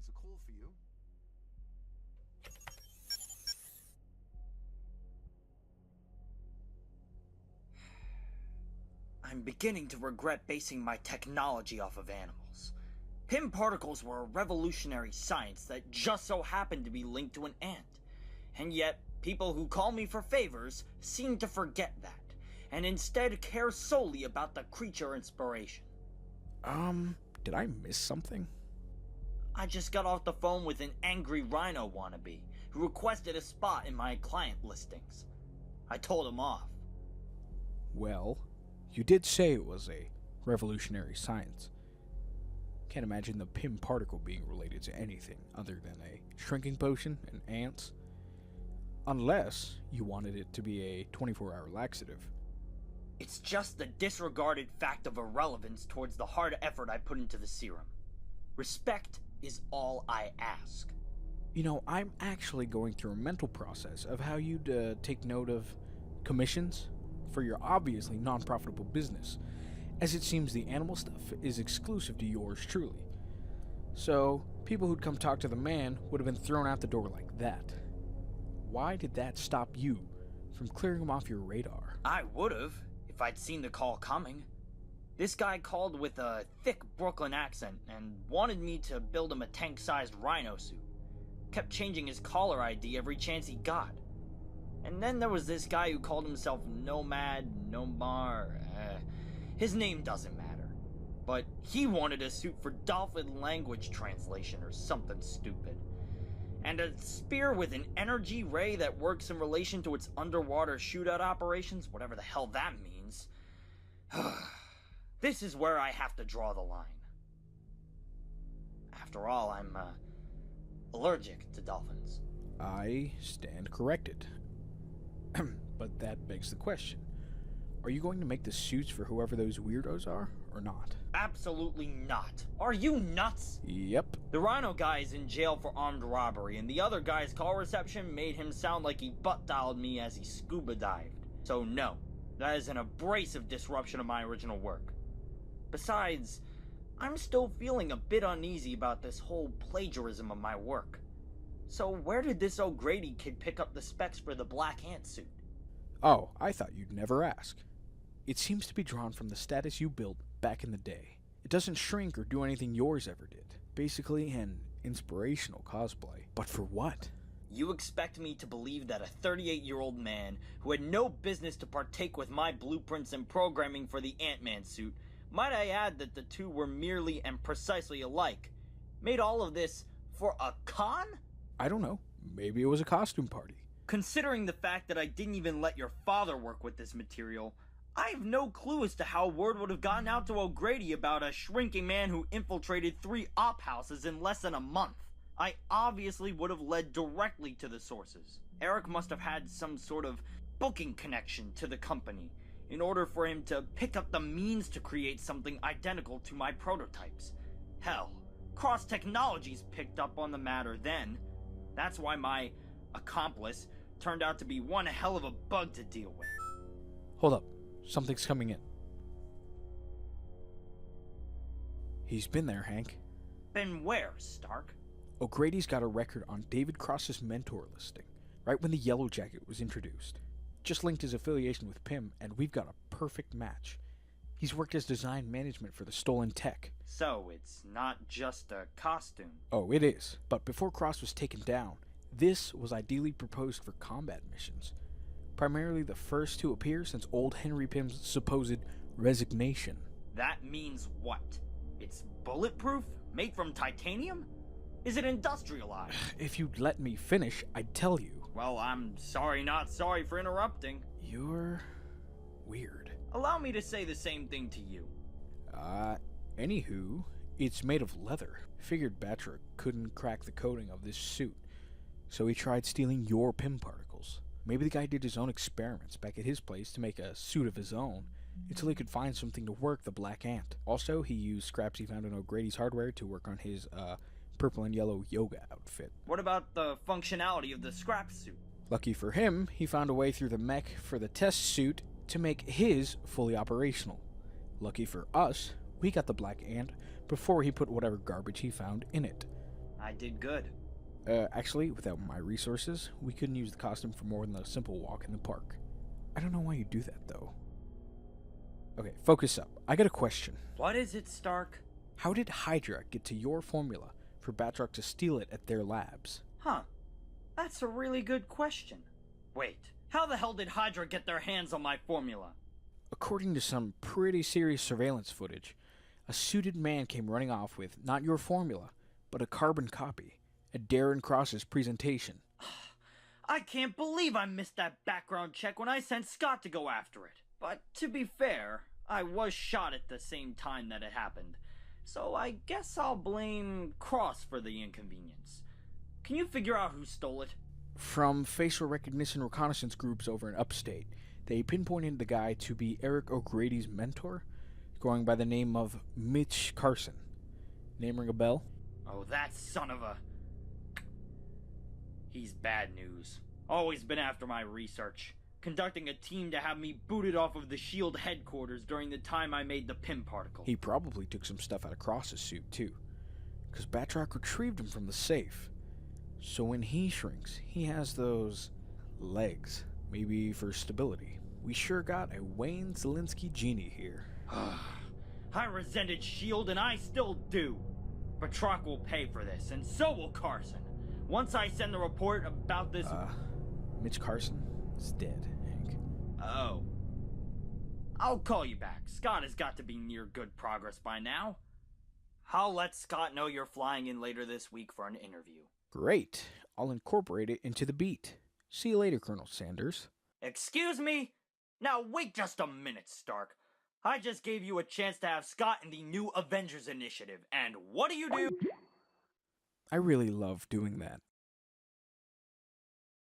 Is it cool for you? I'm beginning to regret basing my technology off of animals. Pym particles were a revolutionary science that just so happened to be linked to an ant. And yet, people who call me for favors seem to forget that, and instead care solely about the creature inspiration. Did I miss something? I just got off the phone with an angry rhino wannabe who requested a spot in my client listings. I told him off. Well, you did say it was a revolutionary science. Can't imagine the Pym particle being related to anything other than a shrinking potion and ants. Unless you wanted it to be a 24-hour laxative. It's just the disregarded fact of irrelevance towards the hard effort I put into the serum. Respect is all I ask. You know, I'm actually going through a mental process of how you'd take note of commissions for your obviously non-profitable business, as it seems the animal stuff is exclusive to yours truly. So, people who'd come talk to the man would have been thrown out the door like that. Why did that stop you from clearing him off your radar? I would've, if I'd seen the call coming. This guy called with a thick Brooklyn accent and wanted me to build him a tank-sized rhino suit. Kept changing his caller ID every chance he got. And then there was this guy who called himself Nomad, Nomar, his name doesn't matter. But he wanted a suit for dolphin language translation or something stupid. And a spear with an energy ray that works in relation to its underwater shootout operations, whatever the hell that means. This is where I have to draw the line. After all, I'm, allergic to dolphins. I stand corrected. But that begs the question. Are you going to make the suits for whoever those weirdos are, or not? Absolutely not. Are you nuts? Yep. The Rhino guy is in jail for armed robbery, and the other guy's call reception made him sound like he butt-dialed me as he scuba dived. So no, that is an abrasive disruption of my original work. Besides, I'm still feeling a bit uneasy about this whole plagiarism of my work. So where did this O'Grady kid pick up the specs for the black ant suit? Oh, I thought you'd never ask. It seems to be drawn from the status you built back in the day. It doesn't shrink or do anything yours ever did. Basically an inspirational cosplay. But for what? You expect me to believe that a 38-year-old man who had no business to partake with my blueprints and programming for the Ant-Man suit, might I add that the two were merely and precisely alike, made all of this for a con? I don't know. Maybe it was a costume party. Considering the fact that I didn't even let your father work with this material, I have no clue as to how word would have gotten out to O'Grady about a shrinking man who infiltrated 3 op houses in less than a month. I obviously would have led directly to the sources. Eric must have had some sort of booking connection to the company in order for him to pick up the means to create something identical to my prototypes. Hell, Cross Technologies picked up on the matter then. That's why my accomplice turned out to be one hell of a bug to deal with. Hold up. Something's coming in. He's been there, Hank. Been where, Stark? O'Grady's got a record on David Cross's mentor listing, right when the Yellow Jacket was introduced. Just linked his affiliation with Pym, and we've got a perfect match. He's worked as design management for the stolen tech. So, it's not just a costume. Oh, it is. But before Cross was taken down, this was ideally proposed for combat missions. Primarily the first to appear since old Henry Pym's supposed resignation. That means what? It's bulletproof? Made from titanium? Is it industrialized? If you'd let me finish, I'd tell you. Well, I'm sorry not sorry for interrupting. You're weird. Allow me to say the same thing to you. Anywho, it's made of leather. Figured Batra couldn't crack the coating of this suit, so he tried stealing your Pym particles. Maybe the guy did his own experiments back at his place to make a suit of his own, until he could find something to work the Black Ant. Also, he used scraps he found in O'Grady's hardware to work on his, purple and yellow yoga outfit. What about the functionality of the scrap suit? Lucky for him, he found a way through the mech for the test suit to make his fully operational. Lucky for us, we got the Black Ant before he put whatever garbage he found in it. I did good. Actually, without my resources, we couldn't use the costume for more than a simple walk in the park. I don't know why you do that, though. Okay, focus up. I got a question. What is it, Stark? How did Hydra get to your formula for Batroc to steal it at their labs? Huh. That's a really good question. Wait, how the hell did Hydra get their hands on my formula? According to some pretty serious surveillance footage, a suited man came running off with not your formula, but a carbon copy at Darren Cross's presentation. I can't believe I missed that background check when I sent Scott to go after it. But to be fair, I was shot at the same time that it happened, so I guess I'll blame Cross for the inconvenience. Can you figure out who stole it? From facial recognition reconnaissance groups over in upstate, they pinpointed the guy to be Eric O'Grady's mentor, going by the name of Mitch Carson. Name ring a bell? Oh, that son of a... He's bad news. Always been after my research. Conducting a team to have me booted off of the S.H.I.E.L.D. headquarters during the time I made the PIM particle. He probably took some stuff out of Cross's suit, too. Because Batroc retrieved him from the safe. So when he shrinks, he has those legs. Maybe for stability. We sure got a Wayne Zelinsky genie here. I resented S.H.I.E.L.D. and I still do. Batroc will pay for this, and so will Carson. Once I send the report about this... Mitch Carson is dead, Hank. Oh. I'll call you back. Scott has got to be near good progress by now. I'll let Scott know you're flying in later this week for an interview. Great. I'll incorporate it into the beat. See you later, Colonel Sanders. Excuse me? Now wait just a minute, Stark. I just gave you a chance to have Scott in the new Avengers Initiative, and what do? I really love doing that.